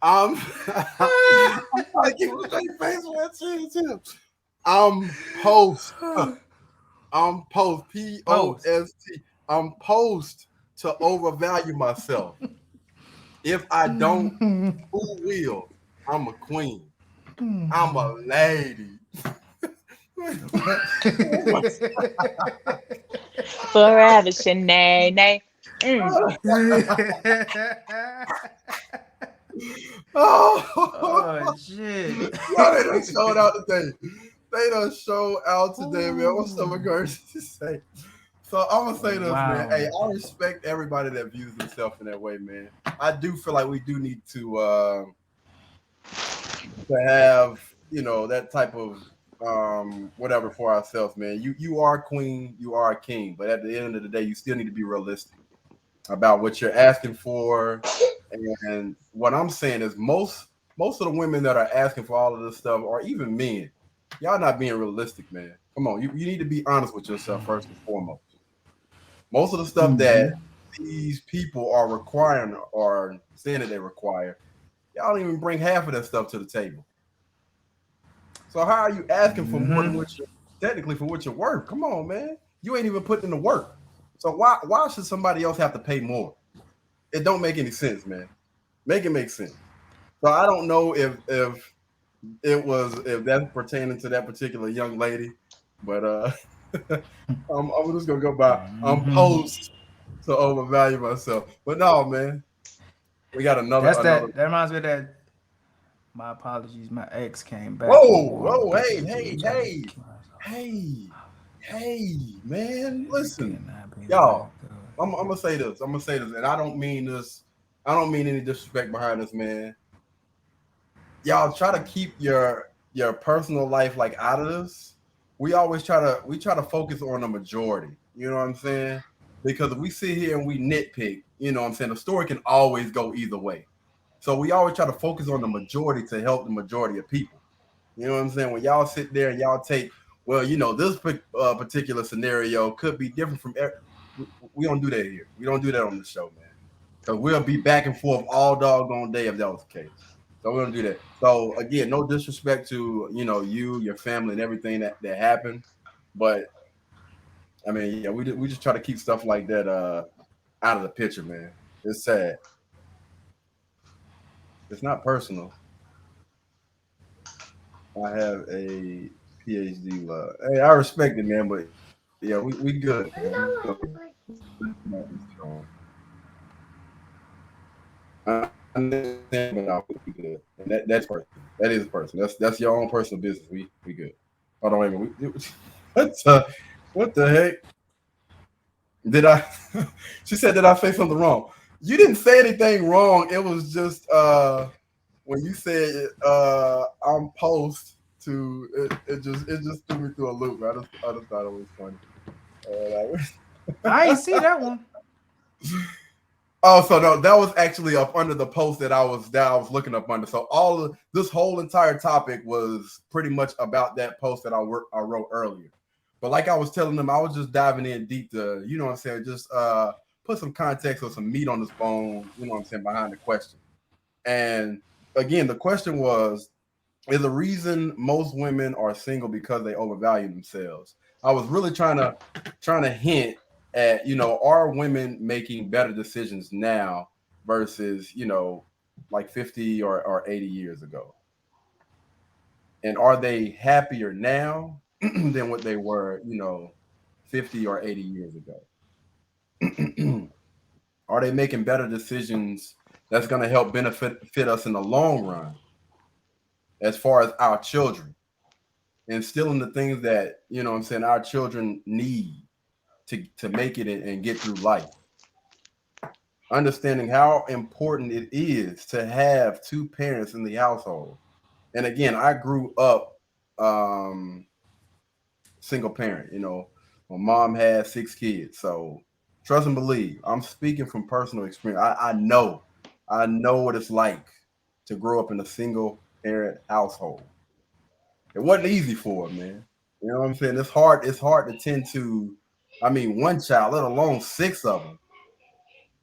I'm trying to keep a straight face with you. I'm post. I'm post. POST. I'm post to overvalue myself. If I don't, who will? I'm a queen. I'm a lady. Forever, Shanae. Oh shit. Yo, they done showed out today. They done showed out today, man. What's stomach hurts to say? So I'm gonna say this, man. Hey, I respect everybody that views themselves in that way, man. I do feel like we do need to have, you know, that type of whatever for ourselves, man. You are a queen, you are a king, but at the end of the day, you still need to be realistic about what you're asking for. And what I'm saying is most of the women that are asking for all of this stuff, or even men, y'all not being realistic, man. Come on, you need to be honest with yourself first and foremost. Most of the stuff that these people are requiring or saying that they require, y'all don't even bring half of that stuff to the table. So how are you asking for more than what you're technically for what you're worth? Come on, man. You ain't even putting in the work. So why should somebody else have to pay more? It don't make any sense, man. Make it make sense. So I don't know if that's pertaining to that particular young lady, but I'm just gonna go by. I'm post to overvalue myself, but no, man. We got another. That reminds me of that. My apologies. My ex came back. Whoa, hey, man. Listen, y'all. I'm gonna say this. And I don't mean this. I don't mean any disrespect behind this, man. Y'all try to keep your personal life like out of this. We try to focus on the majority. You know what I'm saying? Because if we sit here and we nitpick, you know what I'm saying, the story can always go either way. So we always try to focus on the majority to help the majority of people. You know what I'm saying? When y'all sit there and y'all take, well, you know, this particular scenario could be different from. We don't do that here. We don't do that on the show, man. Because we'll be back and forth all doggone day if that was the case. So we don't do that. So again, no disrespect to, you know, you, your family, and everything that happened, but I mean, yeah, we just try to keep stuff like that out of the picture, man. It's sad. It's not personal. I have a PhD. Hey, I respect it, man, but yeah, we good. Man. I understand, but no, we good. And that's personal. That is personal. That's your own personal business. We good. Hold on, wait a minute. What the heck? Did I? She said, did I say something wrong? You didn't say anything wrong. It was just when you said I'm post to it just threw me through a loop. I just thought it was funny. I ain't see that one. Oh, so no, that was actually up under the post that I was looking up under. So this whole entire topic was pretty much about that post that I wrote earlier. But like I was telling them, I was just diving in deep to, you know what I'm saying, just put some context or some meat on this bone, you know what I'm saying, behind the question. And again, the question was, is the reason most women are single because they overvalue themselves? I was really trying to hint at, are women making better decisions now versus, like 50 or 80 years ago? And are they happier now than what they were, 50 or 80 years ago? Are they making better decisions that's going to help benefit us in the long run as far as our children? Instilling the things that, what I'm saying, our children need to make it and get through life. Understanding how important it is to have two parents in the household. And again, I grew up single parent. My mom had 6 kids. So trust and believe, I'm speaking from personal experience. I know what it's like to grow up in a single parent household. It wasn't easy for them, man. You know what I'm saying? It's hard to tend to, one child, let alone 6 of them.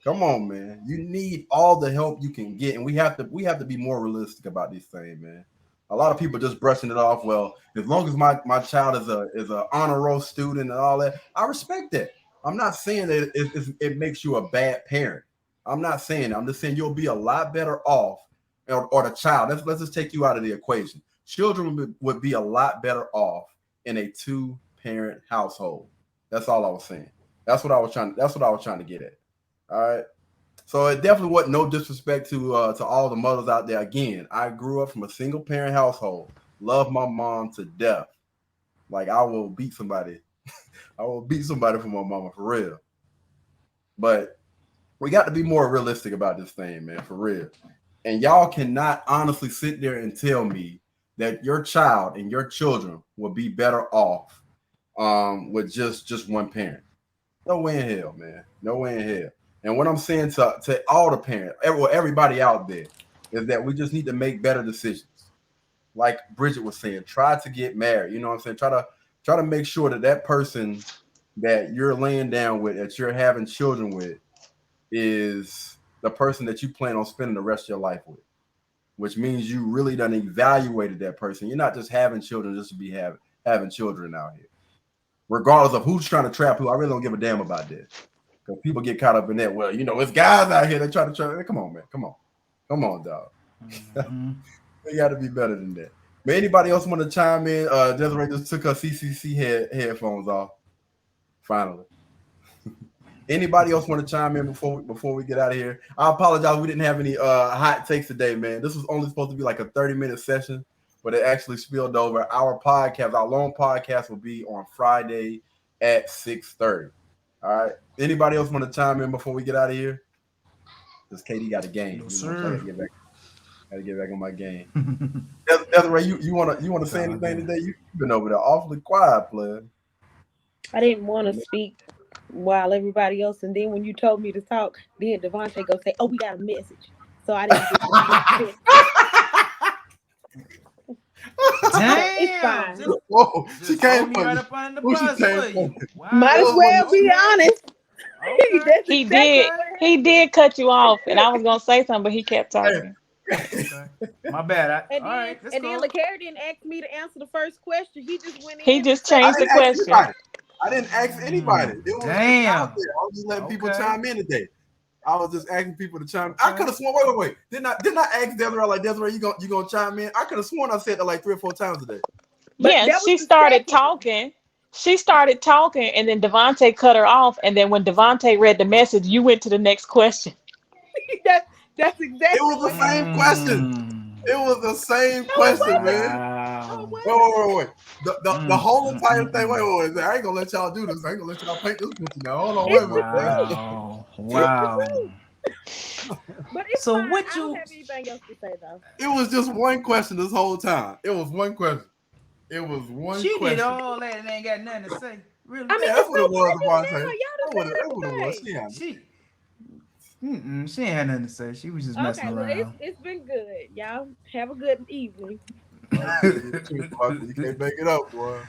Come on, man. You need all the help you can get, and we have to be more realistic about these things, man. A lot of people just brushing it off. Well, as long as my child is a honor roll student and all that, I respect that. I'm not saying that it makes you a bad parent. I'm not saying that. I'm just saying you'll be a lot better off, or the child. Let's just take you out of the equation. Children would be a lot better off in a 2-parent household. That's all I was saying. That's what I was trying to get at. All right. So it definitely wasn't no disrespect to all the mothers out there. Again, I grew up from a single parent household. Love my mom to death. Like I will beat somebody. I will beat somebody for my mama, for real. But we got to be more realistic about this thing, man, for real. And y'all cannot honestly sit there and tell me that your child and your children will be better off with just one parent. No way in hell, man. No way in hell. And what I'm saying to all the parents, everybody out there, is that we just need to make better decisions. Like Bridget was saying, try to get married. You know what I'm saying? Try to make sure that person that you're laying down with, that you're having children with, is the person that you plan on spending the rest of your life with. Which means you really done evaluated that person. You're not just having children just to be having children out here. Regardless of who's trying to trap who, I really don't give a damn about that. Because people get caught up in that. Well, it's guys out here that try to trap. Come on, man. Come on, dog. Mm-hmm. They got to be better than that. But anybody else want to chime in? Desiree just took her CCC headphones off. Finally. Anybody else want to chime in before we get out of here? I apologize. We didn't have any hot takes today, man. This was only supposed to be like a 30-minute session, but it actually spilled over. Our long podcast will be on Friday at 6:30. All right. Anybody else want to chime in before we get out of here? Because Katie got a game. No, sir. I gotta get back on my game. Desiree, you wanna say anything today? You've been over there awfully quiet, player. I didn't want to speak while everybody else, and then when you told me to talk, then Devontae go say, "Oh, we got a message." So I didn't get to Damn, it's fine. Whoa, she came me right up under the bus for you. Wow. Might as well be honest. Okay. He did cut you off, and I was gonna say something, but he kept talking. Okay. My bad. Then cool. LeCare didn't ask me to answer the first question. He just went in. He just changed the question. I didn't ask anybody. It was Damn. out there. I was just letting people chime in today. I was just asking people to chime in. I could have sworn. Wait. Didn't I ask Desiree, like, Desiree, you gonna chime in? I could have sworn I said that like 3 or 4 times today. Yeah, she started talking. She started talking, and then Devontae cut her off. And then when Devontae read the message, you went to the next question. That's exactly. It was the same question. It was the same question, man. Wow. Wait. The whole entire thing. Wait. I ain't gonna let y'all do this. I ain't gonna let y'all paint this picture now. Hold on, wait a minute. Wow. But it's so fine. what I don't have anything else to say though. It was just one question this whole time. It was one question. She did all that and ain't got nothing to say. Really? I mean, that's what it was, Devontae. That's what it was. She ain't had nothing to say. She was just messing around. Well, it's been good. Y'all have a good evening. You can't make it up, boy.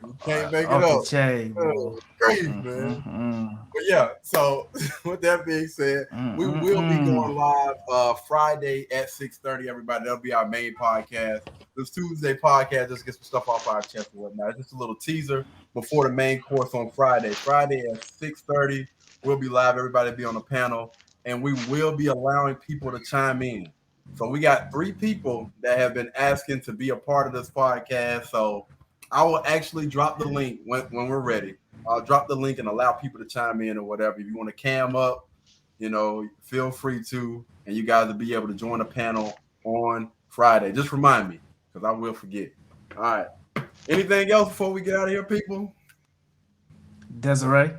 You can't make it Off the up. chain, boy. Crazy, man. Mm-mm-mm. But yeah, so with that being said, we will be Mm-mm-mm. going live Friday at 6:30, everybody. That'll be our main podcast. This Tuesday podcast just get some stuff off our chest and whatnot. It's just a little teaser before the main course on Friday. Friday at 6:30, we'll be live. Everybody will be on the panel, and we will be allowing people to chime in. So we got 3 people that have been asking to be a part of this podcast. So I will actually drop the link when we're ready. I'll drop the link and allow people to chime in or whatever. If you want to cam up, feel free to, and you guys will be able to join the panel on Friday. Just remind me, because I will forget. All right. Anything else before we get out of here, people? Desiree.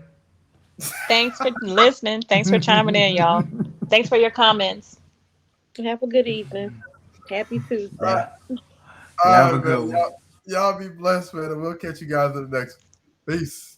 Thanks for listening. Thanks for chiming in, y'all. Thanks for your comments. Have a good evening. Happy Tuesday. Yeah. All Have a right, good man. one. Y'all be blessed, man. And we'll catch you guys in the next one. Peace.